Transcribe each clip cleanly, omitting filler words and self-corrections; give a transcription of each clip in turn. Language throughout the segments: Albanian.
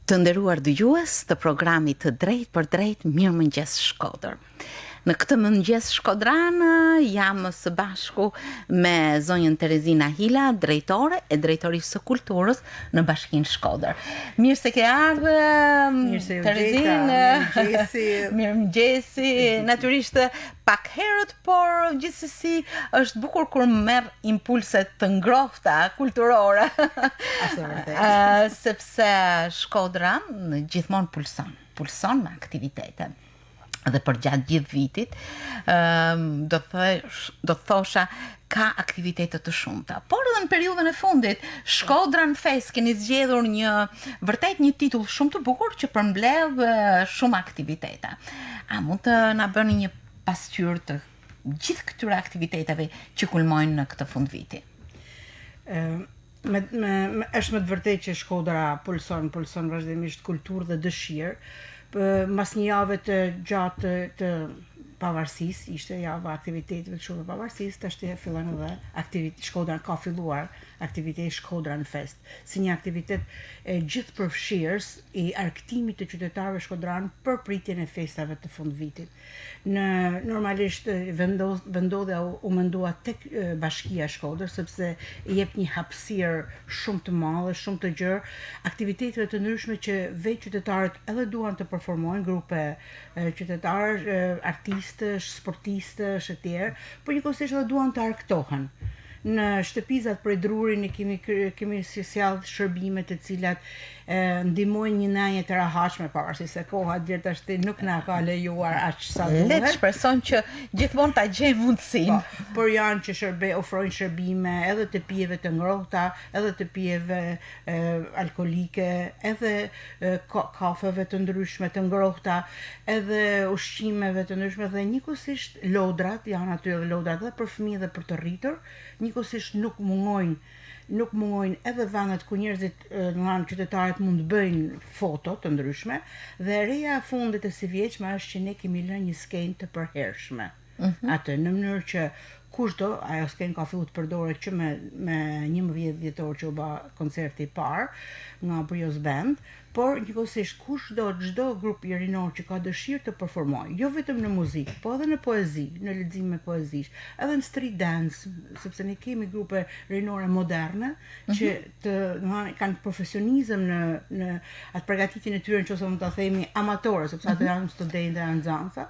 Të nderuar dëgjues të programit të Drejt për Drejt Mirëmëngjes Shkodër. Në këtë mëngjes shkodran jam së bashku me zonjën Terezina Hila, drejtore e Drejtorisë së Kulturës në Bashkinë Shkodër. Mirë se ke ardhur, Terezinë. Mirëmëngjesi. Natyrisht pak herët, por gjithsesi është bukur kur merr impulse të ngrohta kulturore. Sepse Shkodra gjithmonë pulson me aktivitete. Dhe për gjatë gjithë vitit, do thosha ka aktivitete të shumta. Por edhe në periudhën e fundit, Shkodra në Fest keni zgjedhur vërtet një titull shumë të bukur që përmbledh shumë aktivitete. A mund të na bëni një pasqyrë të gjithë këtyre aktiviteteve që kulmojnë në këtë fund viti? Është me të vërtetë që Shkodra pulson vazhdimisht kulturë dhe dëshirë. Mas një jave të gjatë të pavarësisë, ishte java aktiviteteve të shumë të pavarësisë, tashti fillon edhe Shkodra ka filluar aktiviteti Shkodra në Fest, si një aktivitet gjithëpërfshirës i arktimit të qytetarëve shkodran për pritjen e festave të fundvitit. Normalisht vendodhja u mendua tek Bashkia e Shkodrës, sepse i jep një hapësirë shumë të madhe, shumë të gjerë, aktiviteteve të ndryshme që vetë qytetarët edhe duan të performojnë, grupe qytetarë, artistësh, sportistësh e tjerë, por njëkohësisht edhe duan të argëtohen. Në shtëpizat prej Drurit ne kemi sjellë shërbime të cilat ndihmojnë një nanje të rehatshme, pavarësisht se koha deri tash nuk na ka lejuar aq sa duhet. Le të shpresojmë që gjithmonë ta gjejmë mundësinë. Por janë që ofrojnë shërbime edhe të pijeve të ngrohta, edhe të pijeve alkolike, edhe kafeve të ndryshme të ngrohta, edhe ushqimeve të ndryshme dhe njëkohësisht lodrat, janë aty edhe lodrat edhe për fëmijë dhe për të rritur, njëkohësisht nuk mungojnë edhe vendet ku njerëzit, qytetarët mund të bëjnë foto të ndryshme, dhe reja e fundit e si vjeçme është që ne kemi lënë një skenë të përhershme. Atë në mënyrë që kushdo, ajo skenë ka filluar të përdoret që me 11 dhjetor që u bë koncerti i parë nga Brios Band, por njëkohësisht çdo grup rinor që ka dëshirë të performojë, jo vetëm në muzikë, po edhe në poezi, në lexime poezish, edhe në street dance, sepse ne kemi grupe rinore moderne që kanë profesionizëm në atë përgatitjen e tyre, nëse mund ta themi amatore, sepse ato janë studentë e nxënësa,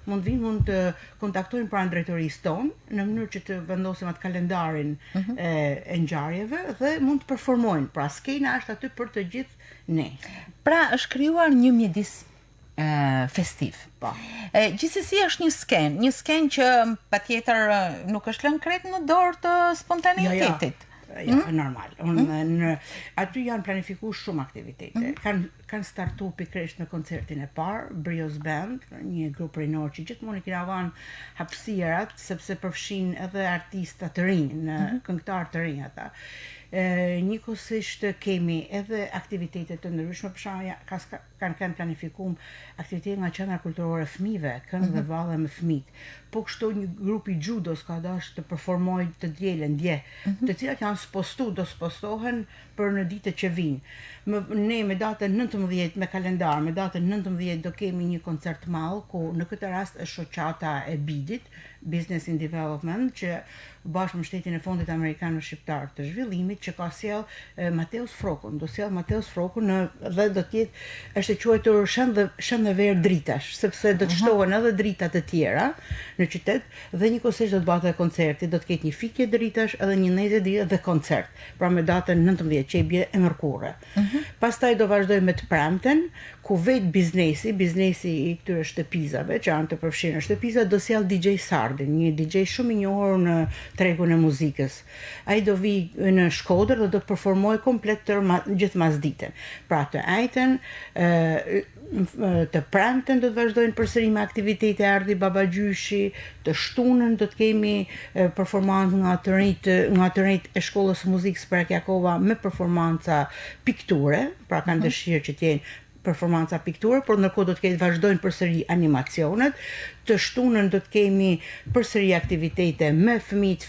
mund të kontaktojnë pranë drejtorisë tonë në mënyrë që të vendosim atë kalendarin e ngjarjeve dhe mund të performojnë. Pra skena është aty për të gjithë ne. Pra është krijuar një mjedis festiv. Gjithsesi është një skenë që patjetër nuk është lënë krejt në dorë të spontaneitetit. Ja, normal. Aty janë planifikuar shumë aktivitete. Kanë startu pikërisht në koncertin e parë, Brios Band, një grup rinor që gjithmonë i kena vënë hapësirat, sepse përfshin edhe artista të rinj, këngëtarë të rinj ata. Njëkohësisht kemi edhe aktivitete të ndryshme, për shembull kanë planifikuar aktivitete nga qendra kulturore e fëmijëve, këngë dhe valle me fëmijët. Po kështu një grup i judos ka dashur të performojë të dielën dje, të cilat janë do spostohen për në ditët që vijnë. Ne me datën 19 me kalendar, me datën 19 do kemi një koncert mall ku në këtë rast është shoqata e BID-it, Business in Development, që bashkë me Shtetin e Fondit Amerikan Shqiptar të Zhvillimit, që ka sjell Mateus Frokun. Do sjell Mateus Frokun dhe do të jetë, është e quajtur shën dhe verë dritash, sepse do të shtohen edhe drita të tjera në qytet dhe njëkohësisht do të bëhet koncerti, do të ketë një fikje dritash edhe një neze drita dhe koncert. Pra me datën 19 që i bie e mërkurë. Pastaj do vazhdojmë me të premten, ku vetë biznesi i këtyre shtëpizave, që janë të përfshirë në shtëpiza, do sjell DJ Sardin, një DJ shumë i njohur në tregun e muzikës. Ai do vi në Shkodër dhe do të performojë komplet gjithë masditën. Pra të ajten, të premten do të vazhdojnë përsëri me aktivitete, ardhi babagjyshi, të shtunën do të kemi performancë nga të rinjt e shkollës së muzikës Prak Jakova me performanca pikture, pra kanë dëshirë që të jenë performanca pikture, por ndërkohë do të ketë vazhdojnë përsëri animacionet. Të shtunën do të kemi përsëri aktivitete me fëmijët,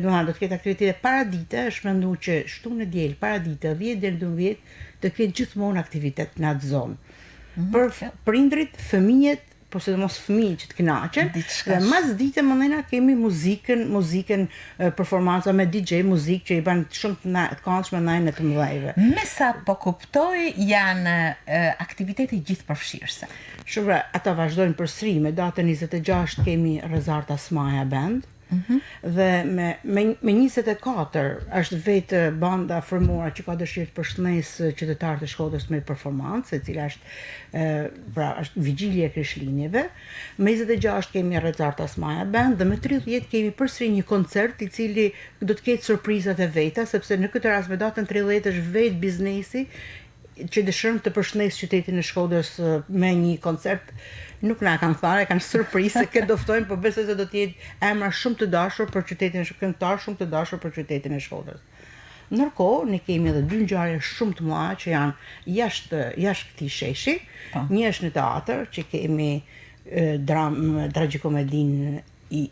do të ketë aktivitete paradite, është menduar që shtunë e diel paradite 10 deri në 12 të ketë gjithmonë aktivitet në atë zonë. Për prindrit, fëmijët, po sidomos fëmijë që të kënaqen, dhe mas dite mëndena kemi muzikën performanca me DJ, muzikë që i ban shumë të këndshme ndaj të mëdhejve. Me sa po kuptoj, janë aktivitete gjithëpërfshirëse. Shumë, ata vazhdojnë përsëri, me datën 26 kemi Rezarta Smaja Band, dhe me 24 është vetë banda formuar që ka dëshirë të përshëndesë qytetarët e Shkodrës me performancë, e cila është vigjilje e Krishtlindjeve. Me 26 kemi Rezarta Smaja Band dhe me 30 kemi përsëri një koncert i cili do të ketë surprizat e veta, sepse në këtë rast me datën 30 është vetë biznesi që dëshirën të përshëndesë qytetin e Shkodrës me një koncert. Nuk na kanë thënë, kanë surprizë se këtë doftojnë, por besoj se do të jetë emra shumë të dashur për qytetin e Shkodrës, këngëtar shumë të dashur për qytetin e Shkodrës. Ndërkohë, ne kemi edhe 2 ngjarje shumë të mëdha që janë jashtë këtij sheshi. Një është në teatr, që kemi tragikomedin i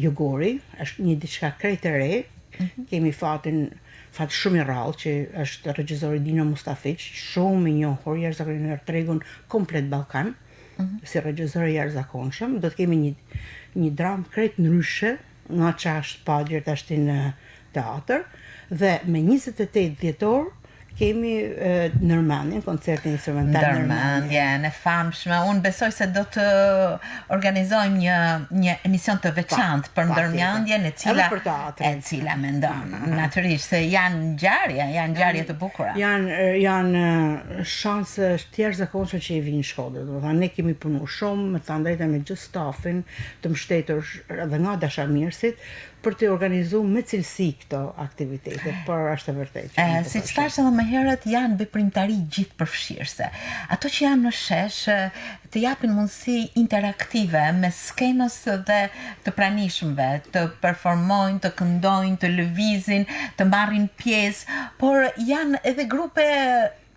Jugori, është një diçka krejt e re. Kemi fat shumë i rrallë që është regjizori Dino Mustafiq, shumë i njohur jashtëzakonisht në tregun komplet Ballkan. Si regjizor i jashtëzakonshëm, do të kemi një dramë krejt ndryshe nga ç'është padjer tash në teatr, dhe me 28 dhjetor kemi Nërmendjen, koncertin instrumental Nërmendjen e famshme. Unë besoj se do të organizojmë një emision të veçantë për Nërmendjen, e cila mendon natyrisht se janë ngjarje të bukura. Janë shanse të jashtëzakonshme që i vinë në Shkodër. Domethënë ne kemi punuar shumë, me të drejtën me gjithë stafin të mbështetur edhe nga dashamirësit për të organizuar me cilësi këto aktivitete, por është e vërtetë. Siç thash edhe më herët, janë veprimtari gjithëpërfshirëse. Ato që janë në shesh të japin mundësi interaktive me skenës dhe të pranishmëve, të performojnë, të këndojnë, të lëvizin, të marrin pjesë, por janë edhe grupe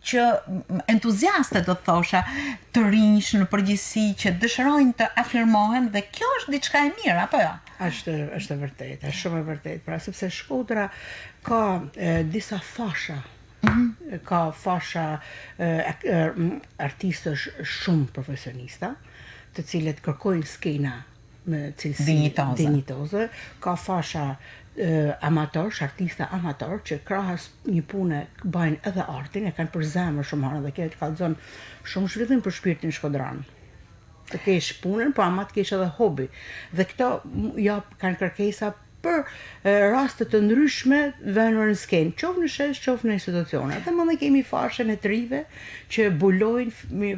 që entuziaste do të thosha, të rinj në përgjithësi që dëshirojnë të afirmohen, dhe kjo është diçka e mirë, apo jo? Është e vërtetë, është shumë e vërtetë, pra sepse Shkodra ka disa fasha. Ka fasha artistësh shumë profesionista, të cilët kërkojnë skena me cilësi dinjitoze, ka fasha amatorsh, artista amator, që krahas një pune bajnë edhe artin, e kanë për zemër shumë harë, dhe kjo të kallëzon shumë zhvillim për shpirtin shkodran. Të kesh punën, po ama të kesh edhe hobi. Dhe këto kanë kërkesa për raste të ndryshme vënur në skenë, qoftë në shesh, qoftë në institucione. Dhe më kemi fashën e trive që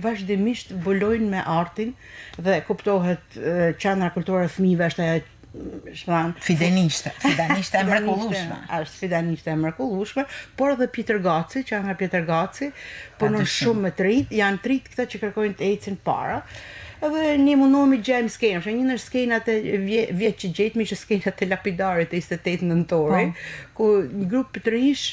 vazhdimisht bulojnë me artin, dhe kuptohet qendra kulturore e fëmijëve është ajo Fidanishte e mrekullueshme. Është fidanishte e mrekullueshme, por edhe Pjetër Gaci, që nga Pjetër Gaci, punon shumë me trit, janë trit këta që kërkojnë të ecin para. Edhe ne mundohemi gjejmë skenën, një në skenat e vjet që gjetmi që skenat e Lapidarit e 28 nëntori, ku një grup të rish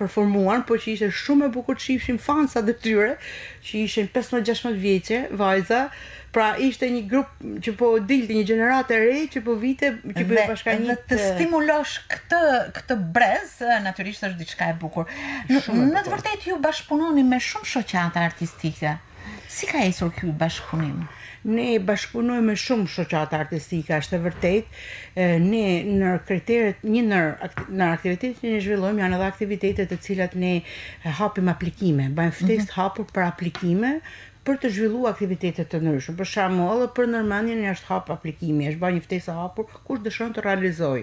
performuan, po që ishte shumë e bukur, që ishin fansat e tyre, që ishin 15-16 vjeçe, vajza. Pra ishte një grup që po dilte, një gjenerat e re që po vite, që po bashkanit. Dhe të stimulosh këtë brez, natyrisht është diçka e bukur. Në të vërtetë ju bashkëpunoni me shumë shoqata artistike. Si ka ecur ky bashkëpunim? Ne bashkëpunojmë me shumë shoqata artistike, është e vërtetë. Ne në kriteret, në aktivitetet që ne zhvillojmë janë edhe aktivitete të cilat ne hapim aplikime, bëjmë ftesë të hapur për aplikime, për të zhvilluar aktivitete të ndryshme. Për shembull, edhe për Nërmendjen është hap aplikimi, është bërë një ftesë e hapur kush dëshiron të realizojë.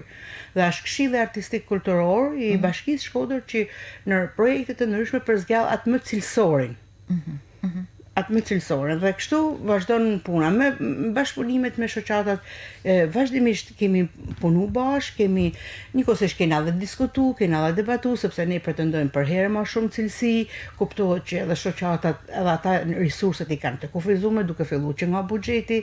Dhe është këshilli artistik kulturor i Bashkisë Shkodër që në projekte të ndryshme përzgjall atë më cilësorin. atë më cilësore dhe kështu vazhdon puna me bashkëpunimet me shoqatat. Vazhdimisht kemi punu bashkë, kemi njëkohësisht kena dhe diskutu, kena dhe debatu, sepse ne pretendojmë për herë më shumë cilësi, kuptohet që edhe shoqatat, edhe ata resurset i kanë të kufizuar duke filluar që nga buxheti,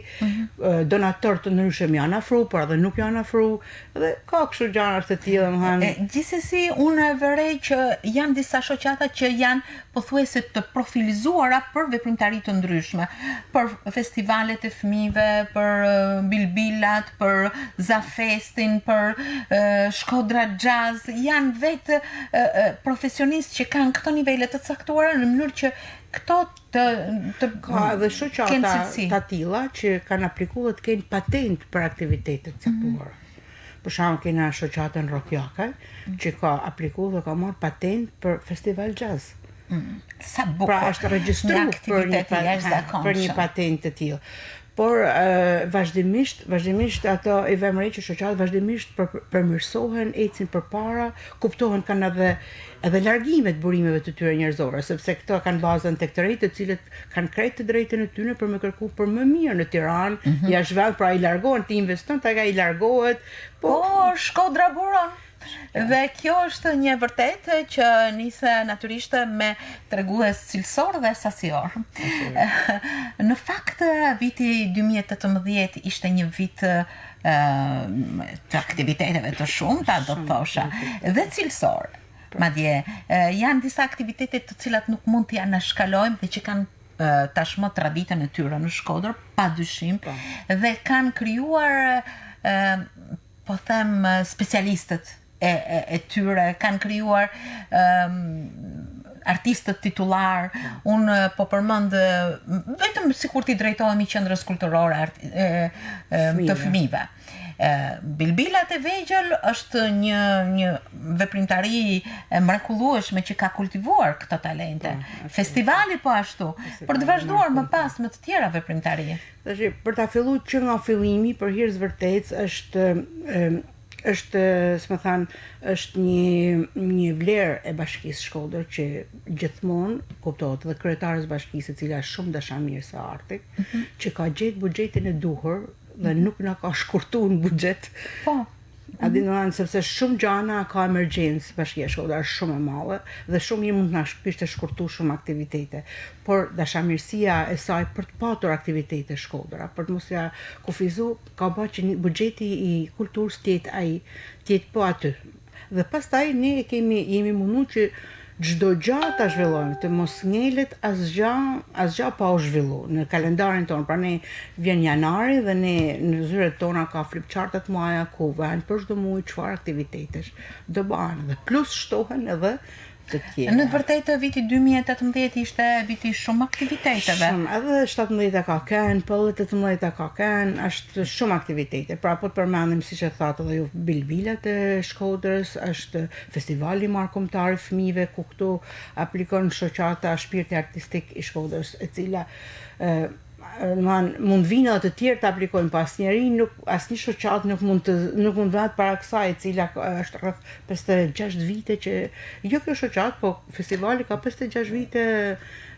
donatorë të ndryshëm janë afru, por edhe nuk janë afru, dhe ka kështu gjëra të tilla, domethënë. Gjithsesi, unë verej që janë disa shoqata që janë pothuajse të profilizuara për veprimtari të ndryshme, për festivalet e fëmijëve, për bilbilat, për Zafestin, për Shkodra Jazz, janë vetë profesionistë që kanë këto nivele të caktuara në mënyrë që këto të ka edhe shoqata të tilla që kanë aplikuar të kenë patent për aktivitetet caktuara. Për shembull, kena shoqatën Rokjaka që ka aplikuar dhe ka marrë patent për festival jazz. Sa bukur. Pra është regjistruar për një patent të tillë. Por vazhdimisht ato i vëmë re që shoqatat vazhdimisht përmirësohen, ecin përpara, kuptohen kanë edhe largimet burimeve të tyre njerëzore, sepse këto kanë bazën tek të rinjtë, të cilët kanë krejt të drejtën e tyre për me kërku për më mirë në Tiranë, jashtë vend, pra i largohen, ti investon, ta ka i largohet. Po, Shkodra buron. Dhe kjo është një vërtet që nise natyrisht me tregues cilësor dhe sasior. Në fakt, viti 2018 ishte një vit të aktiviteteve të shumta, do të thosha, dhe cilësor. Madje, janë disa aktivitete të cilat nuk mund t'ja nashkalojmë dhe që kanë tashmë traditën e tyre në Shkodër, pa dyshim, dhe kanë krijuar, po them, specialistët e tyre, kanë krijuar artistët titullar. Unë po përmend vetëm sikur t'i drejtohemi qendrës kulturore të fëmijëve. Bilbilat e vegjël është një veprimtari mrekullueshme që ka kultivuar këto talente. Festivali po ashtu, për të vazhduar më pas me të tjera veprimtari. Tash për ta filluar që nga fillimi, për hir të vërtetës, është një vlerë e bashkisë Shkodër që gjithmonë kuptohet dhe kryetarës bashkisë, e cila është shumë dashamirë së artit, që ka gjetë buxhetin e duhur dhe nuk na ka shkurtuar në buxhet. Po. Sepse shumë gjana ka emergjencë, bashkia e Shkodër është shumë e madhe dhe shumë i mund na kishte shkurtuar shumë aktivitete, por dashamirësia e saj për të patur aktivitete Shkodra, për të mos ja kufizu, ka bërë që buxheti i kulturës të jetë po aty. Dhe pastaj ne jemi munduar që çdo gjë ta zhvillojmë, të mos ngelet asgjë pa u zhvilluar në kalendarin tonë. Pra ne vjen janari dhe ne në zyret tona ka flipchartat muaja ku vënë për çdo muaj çfarë aktivitetesh do bëhen, dhe plus shtohen edhe të tjera. Në të vërtetë viti 2018 ishte viti shumë aktiviteteve. Shumë, edhe 17 ka kënë, po 18 ka kënë, është shumë aktivitete. Pra po të përmendim, siç e thatë edhe ju, bilbilat e Shkodrës, është festivali marrëkombëtar i fëmijëve, ku këtu aplikon shoqata Shpirti Artistik i Shkodrës, e cila mund vinë edhe të tjerë të aplikojnë, po asnjë shoqatë nuk mund vënë para kësaj, e cila është rreth 56 vite që jo kjo shoqatë, po festivali ka 56 vite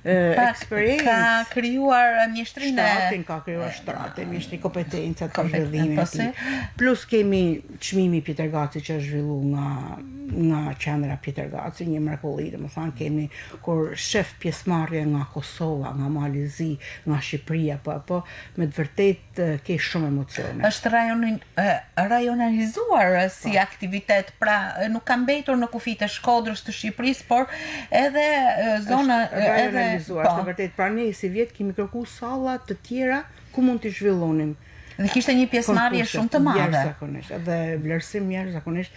eksperiencë. Ka krijuar mjeshtrinë. Ka krijuar shtratin, mjeshtri kompetencat për zhvillimin e tij. Plus kemi çmimi Pieter Gaci që është zhvilluar nga qendra Pieter Gaci, një mrekulli, domethënë kemi kur shef pjesëmarrje nga Kosova, nga Malizi, nga Shqipëria, po me të vërtetë ke shumë emocione. Është rajonalizuar si aktivitet, pra nuk ka mbetur në kufit e Shkodrës, të Shqipërisë, por edhe zona të vërtet. Pra ne si vjet kemi kërkuar salla të tjera ku mund të zhvillonim. Dhe kishte një pjesëmarrje shumë të madhe. Jashtëzakonisht, dhe vlerësim jashtëzakonisht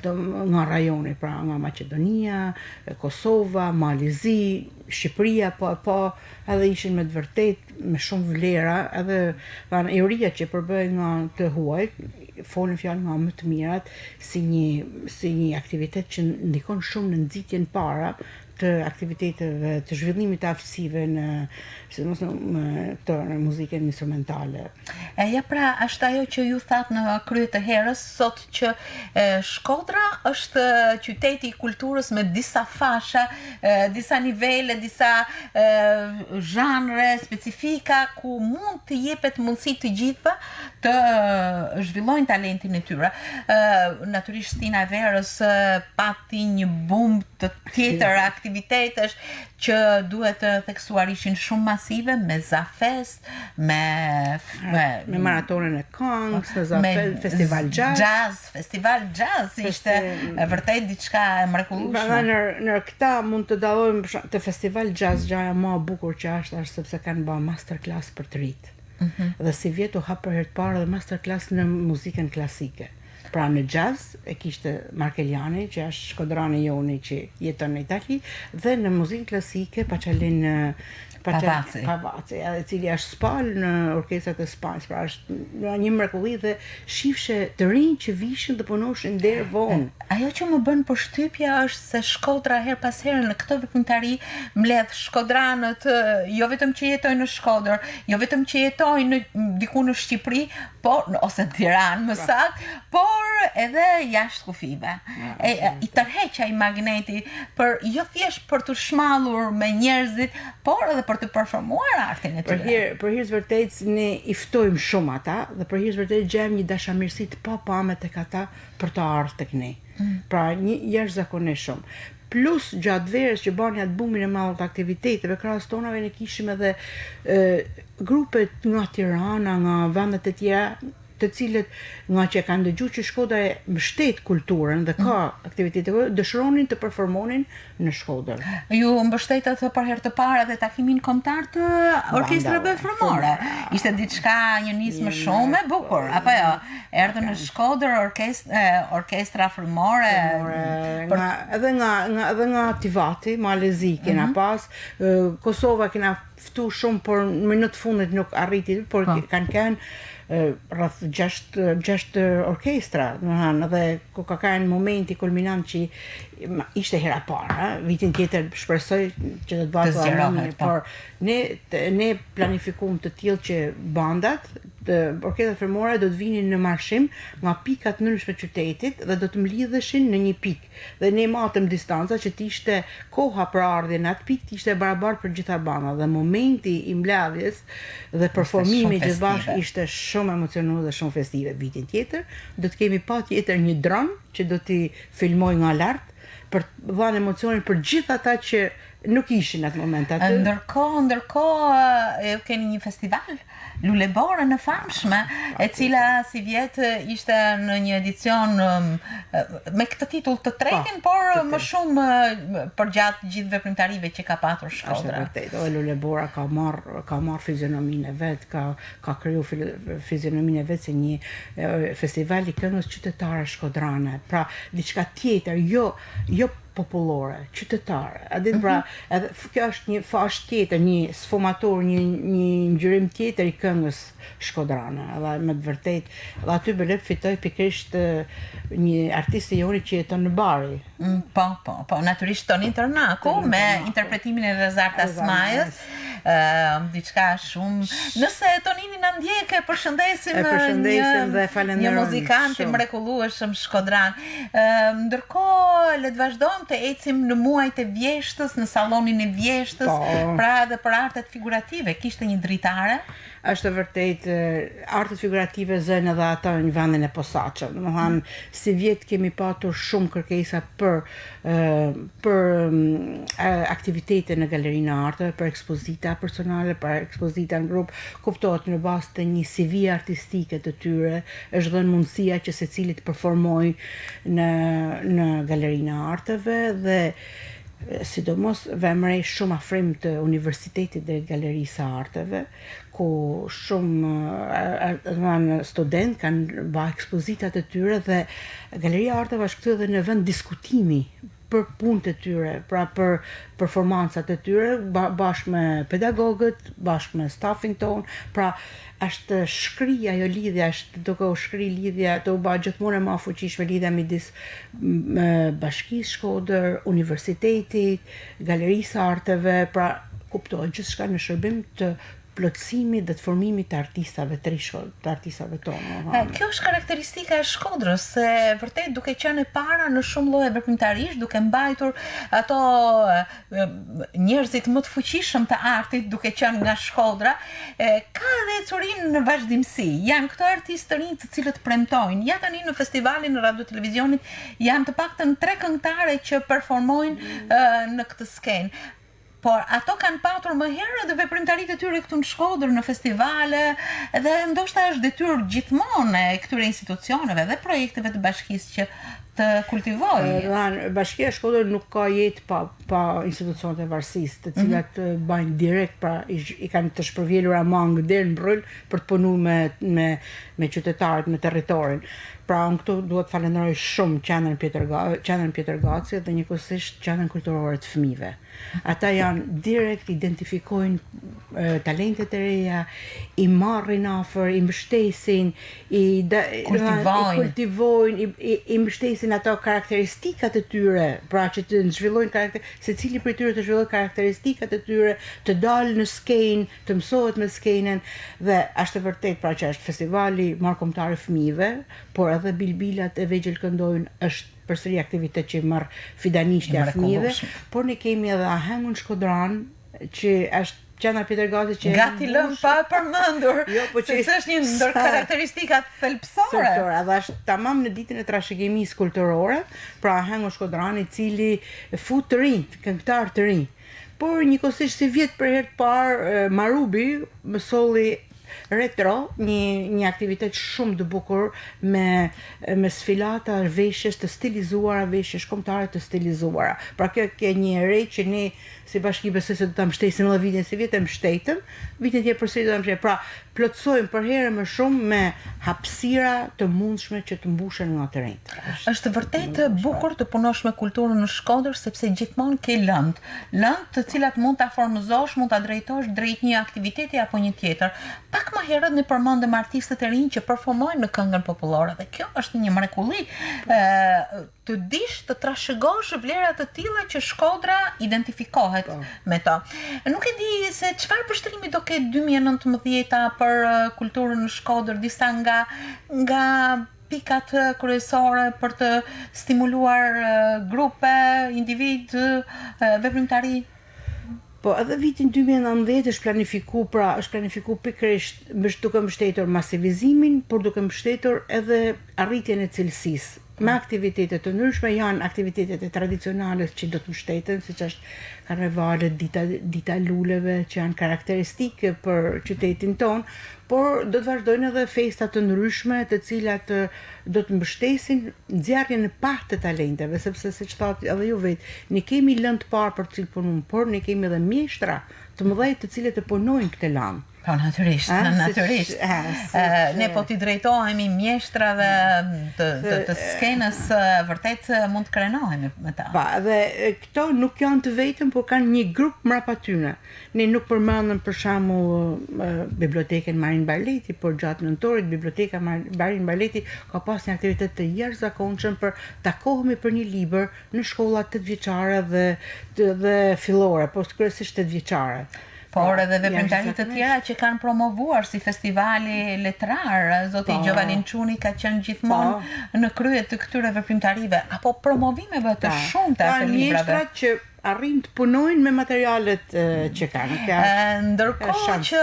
nga rajoni, pra nga Maqedonia, Kosova, Malizi, Shqipëria, po edhe ishin me të vërtet me shumë vlera, edhe euria që përbëhen nga të huajt, folën fjalë nga më të mirat, si një aktivitet që ndikon shumë në nxitjen para të aktiviteteve të zhvillimit të aftësive në në muzikën instrumentale. Ja pra, është ajo që ju thatë në krye të herës, sot që Shkodra është qyteti i kulturës me disa fasha, disa nivele, disa zhanre specifika ku mund të jepet mundësi të gjithë të zhvillojnë talentin e tyre. Natyrisht Stina e Verës pati një bumb të tjetër aktivitetesh që duhet të theksuar ishin shumë masive, me Zafest, me maratonën e këngës, me festival jazz. Festival jazz ishte vërtet diçka e mrekullueshme. Në këta mund të dallojmë të festival jazz gjaja më e bukur që është sepse kanë bërë masterclass për të rit. Dhe si vjet u hap për herë të parë dhe masterclass në muzikën klasike. Pra në jazz e kishte Markeliani, që është shkodrani joni që jeton në Itali, dhe në muzikën klasike Pacalin Pavaci, i cili është spal në orkestrat e Spanjës, pra është një mrekulli dhe shifshe të rinj që vishin dhe punoshin deri vonë. Ajo që më bën përshtypja është se Shkodra her pas here në këtë veprimtari mbledh shkodranët, jo vetëm që jetojnë në Shkodër, jo vetëm që jetojnë diku në Shqipëri, ose në Tiranë më saktë, por edhe jashtë kufive. I tërheq ai magneti jo thjesht për të shmallur me njerëzit, por edhe për të performuar artin e tyre. Për hir të vërtet ne i ftojmë shumë ata dhe për hir të vërtet gjejmë një dashamirësi të papame tek ata për të ardhur tek ne. Pra një jashtëzakonisht shumë. Plus gjatë verës që bani atë bumin e madh të aktiviteteve, krahas tonave ne kishim edhe grupe nga Tirana, nga vendet e tjera, të cilët nga që kanë dëgjuar që Shkodra e mbështet kulturën dhe ka aktivitete, dëshironin të performonin në Shkodër. Ju mbështetët për herë të parë edhe takimin kombëtar të orkestrave frymore. Ishte diçka një nismë shumë e bukur, apo jo? Erdhën në Shkodër orkestra frymore, edhe nga Tivati, Malezi kena pas, Kosova kena ftu shumë, por në minutë fundit nuk arriti, por kanë rreth 6 orkestra, dhe ku ka qenë momenti kulminant që ishte hera parë, vitin tjetër shpresoj që do të bëhet, por ne planifikojmë të tillë që bandat orkestrat frymore do të vinin në marshim nga pikat në ndryshme qytetit dhe do të mlidheshin në një pikë. Dhe ne matëm distanca që të ishte koha për ardhjen në atë pikë të ishte barabartë për gjitha bandat. Dhe momenti i mbledhjes dhe performimi gjithë bashkë ishte shumë emocionues dhe shumë festive. Vitin tjetër do të kemi patjetër një dron që do t'i filmoj nga lart për të dhënë emocionin për gjithë ata që nuk ishin atë moment aty. Ndërkohë keni një festival, Luleborën e famshme, e cila si vjet ishte në një edicion me këtë titull të tretin, por më shumë përgjatë gjithë veprimtarive që ka patur Shkodra. Është vërtet, Lulebora ka marr fizionominë e vet, ka kriju fizionominë e vet se një festival i këngës qytetare shkodrane. Pra diçka tjetër, jo popullore, qytetare. Pra, edhe kjo është një fashë tjetër, një sfumator, një ngjyrim tjetër i këngës shkodrane. Edhe me të vërtet, dhe aty Belep fitoi pikërisht një artist joni që jeton në Bari. Po, natyrisht Toni Tornaku me interpretimin e Rezart Asmajës. Diçka shumë. Nëse Tonini na ndjek, e përshëndesim dhe falenderojmë. Një muzikant i mrekullueshëm shkodran. Ndërkohë le të vazhdojmë të ecim në muajt e vjeshtës, në sallonin e vjeshtës, pra edhe për artet figurative. Kishte një dritare. Është vërtet, artet figurative zënë edhe ata në vendin e posaçëm. Domethënë, si vjet kemi patur shumë kërkesa për aktivitete në galerinë e arteve, për ekspozita personale, për ekspozita në grup, kuptohet në bazë të një CV artistike të tyre, është dhënë mundësia që secili të performojë në galerinë e arteve dhe sidomos vemrej shumë afrim të universitetit dhe galerisë së arteve, ku shumë student kanë bërë ekspozitat e tyre dhe Galeria e Arteve është këtu edhe në vend diskutimi për punët e tyre, pra për performancat e tyre, bashkë me pedagogët, bashkë me staffin ton, pra është shkri ajo lidhja, është duke u shkri lidhja, të u ba gjithmonë e ma fuqishme lidhja midis Bashkisë Shkodër, universitetit, Galerisë Arteve, pra kuptohet gjithçka në shërbim të plotësimit dhe të formimit të artistave të artistave tonë. Kjo është karakteristika e Shkodrës, se vërtet duke qenë e para në shumë lloje veprimtarish, duke mbajtur ato njerëzit më të fuqishëm të artit, duke qenë nga Shkodra, ka edhe curin në vazhdimsi. Janë këto artistë të rinj të cilët premtojnë. Ja tani në festivalin në radio televizionit janë të paktën 3 këngëtare që performojnë në këtë skenë. Por ato kanë patur më herë dhe veprimtaritë e tyre këtu në Shkodër, në festivale, dhe ndoshta është detyrë gjithmonë e këtyre institucioneve dhe projekteve të bashkisë që të kultivojë. Bashkia e Shkodër nuk ka jetë pa institucionet e varësisë, të cilat bajnë direkt, pra i kanë të shpërvjelura mangë deri në Bryl për të punuar me qytetarët, me territorin. Pra unë këtu duhet të falenderoj shumë Qendrën Pjetër Gaci dhe njëkohësisht Qendrën Kulturore të Fëmijëve. Ata janë direkt identifikojnë talentet e reja, i marrin afër, i mbështesin, i kultivojnë, i mbështesin ato karakteristikat e tyre, pra që të zhvillojnë secili prej tyre të zhvillojë karakteristikat e tyre, të dalë në skenë, të mësohet me skenën, dhe është e vërtet pra që është festivali marrëkombëtar i fëmijëve, por edhe bilbilat e vegjël këndojnë është përsëri aktivitet që marr fidanishtja e fëmijëve, por ne kemi edhe ahengun shkodran që është Qendra Pjetër Gaci që gati lëm pa përmendur, që është një ndër karakteristikat thelbësore. Dhe është tamam në ditën e trashëgimisë kulturore, pra ahengu shkodran i cili fut të rinj, këngëtar të rinj. Por njëkohësisht si vjet për herë të parë Marubi më solli Retro, një aktivitet shumë të bukur me sfilata veshjes të stilizuara, veshjes kombëtare të stilizuara. Pra kjo ke një e re që ne si bashki besoj se do ta mbështesim edhe vitin si vit e mbështetëm, vitin tjetër përsëri do ta mbështesim. Pra plotësojmë për herë më shumë me hapësira të mundshme që të mbushen nga të rinjt. Është vërtet bukur të punosh me kulturën në Shkodër sepse gjithmonë ke lëndë të cilat mund ta formëzosh, mund ta drejtosh drejt një aktiviteti apo një tjetër. Pak më herët ne përmendëm artistët e rinj që performojnë në këngën popullore dhe kjo është një mrekulli. Të dish të trashëgosh vlera të tilla që Shkodra identifikohet me to. Nuk e di se çfarë vështrimi do ketë 2019 për kulturën në Shkodër, disa nga pikat kryesore për të stimuluar grupe, individ, veprimtari. Po edhe vitin 2019 është planifiku pikërisht duke mbështetur masivizimin, por duke mbështetur edhe arritjen e cilësisë. Me aktivitetet të ndryshme janë aktivitetet e tradicionale që do të mbështeten, siç është karnevalet, dita luleve që janë karakteristike për qytetin ton, por do të vazhdojnë edhe festa të ndryshme të cilat do të mbështesin nxjerrjen e parë të talenteve, sepse siç thotë edhe ju vetë, ne kemi lëndë të parë për të cilë punojmë, por ne kemi edhe mjeshtra të mëdhenj të cilët e punojnë këtë lëndë. Po natyrisht. Ne po t'i drejtohemi mjeshtrave të skenës, vërtet mund të krenohemi me ta. Pa, dhe këto nuk janë të vetëm, por kanë një grup mrapa tyre. Ne nuk përmendëm për shembull bibliotekën Marin Barleti, por gjatë nëntorit biblioteka Marin Barleti ka pas një aktivitet të jashtëzakonshëm për takohemi për një libër në shkollat 8 vjeçare dhe fillore, po kryesisht 8 vjeçare. Por edhe veprimtari të tjera që kanë promovuar si festivali letrar, zoti Gjovalin Çuni ka qenë gjithmonë në krye të këtyre veprimtarive apo promovimeve të shumta të librave. Që arrin të punojnë me materialet që kanë. Ndërkohë që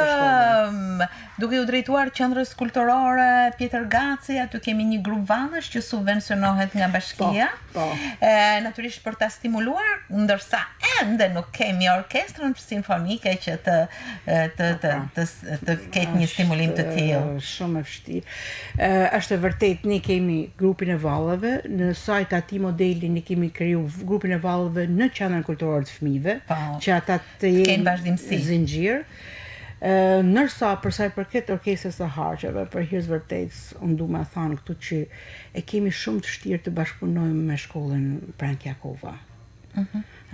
duke u drejtuar qendrës kulturore Pjetër Gaci, aty kemi një grup vallësh që subvencionohet nga bashkia. Natyrisht për ta stimuluar, ndërsa ende nuk kemi orkestrën simfonike që të ketë një stimulim të tillë. Shumë e vështirë. Është e vërtet, ne kemi grupin e vallëve, në sajt Ati Modeli ne kemi kriju grupin e vallëve në Qendrën Kulturore të Fëmijëve, që ata të jenë zinxhir. Nërsa për sa i përket orkestrës së harqeve, për hir të vërtetës, unë du me thënë këtu që e kemi shumë të vështirë të bashkëpunojmë me shkollën Prank Jakova.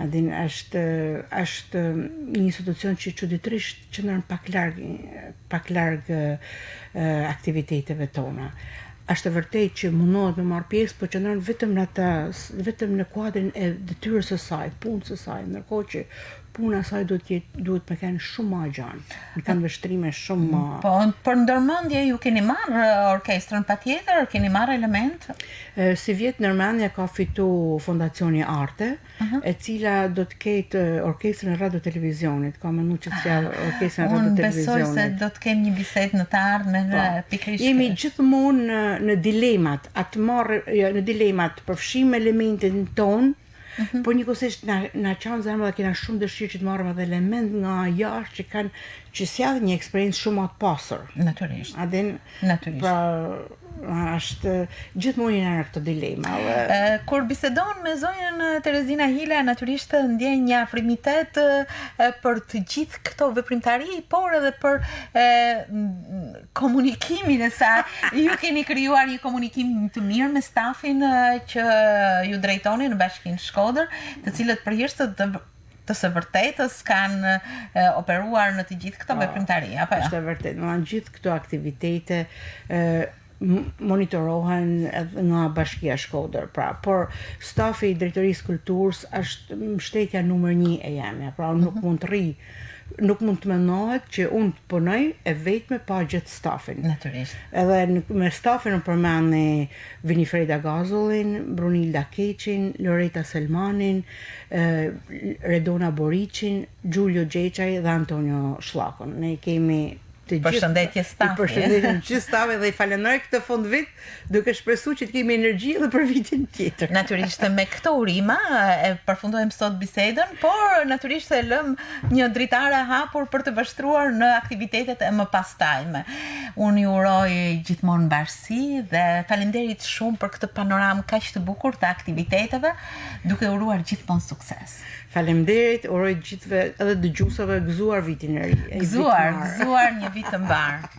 Adin është një institucion që çuditërisht qëndron pak larg aktiviteteve tona. Është vërtet që mundohet me marrë pjesë, por qëndron vetëm në kuadrin e detyrës së saj, punës së saj, ndërkohë që puna e saj duhet me kenë shumë më gjanë. Kanë vështrime shumë më. Po, për ndërmendje ju keni marrë orkestrën patjetër, keni marrë element? Si vjet Normania ka fitu Fondacioni Arte, e cila do të ketë orkestrën e radio televizionit. Ka menduar që të sjell orkestrën e radio televizionit. Unë besoj se do të kemi një bisedë në të ardhmen pikërisht. Jemi gjithmonë në dilemat, në dilemat përfshim elementin ton, por njëkohësisht na çon zemra dhe kena shumë dëshirë që të marrim edhe element nga jashtë që sjellin një eksperiencë shumë më të pastër. Natyrisht. Natyrisht. Pra është gjithmonë në këtë dilema. Kur bisedon me zonjën Terezina Hila, natyrisht ndjen një afrimitet për të gjithë këto veprimtari, por edhe për komunikimin e saj. Ju keni krijuar një komunikim të mirë me stafin që ju drejtoni në Bashkinë Shkodër, të cilët përjeshtë të së vërtetës kanë operuar në të gjithë këto veprimtari, apo jo? Është vërtet, në gjithë këto aktivitete monitorohen nga Bashkia Shkodër, pra, por stafi i drejtorisë kulturës është mbështetja numër 1 e jeme, pra nuk mund të rri, nuk mund të mendohet që unë të punoj e vetme pa gjithë stafin. Natyrisht. Edhe me stafin unë përmeni Winifreda Gazullin, Brunilda Keqin, Loreta Selmanin, Redona Boricin, Giulio Gjeqaj dhe Antonio Shlakon. Ne kemi përshëndetje stafi. Përshëndetje gjithë stafi dhe i falenderoj këtë fund vit duke shpresuar që të kemi energji edhe për vitin tjetër. Natyrisht me këto urima e përfundojmë sot bisedën, por natyrisht e lëm një dritare hapur për të vështruar në aktivitetet e mëpastajme. Unë ju uroj gjithmonë mbarësi dhe faleminderit shumë për këtë panoramë kaq të bukur të aktiviteteve, duke uruar gjithmonë sukses. Faleminderit, uroj gjithëve edhe dëgjuesave gëzuar vitin e ri. Gëzuar një vit të mbar.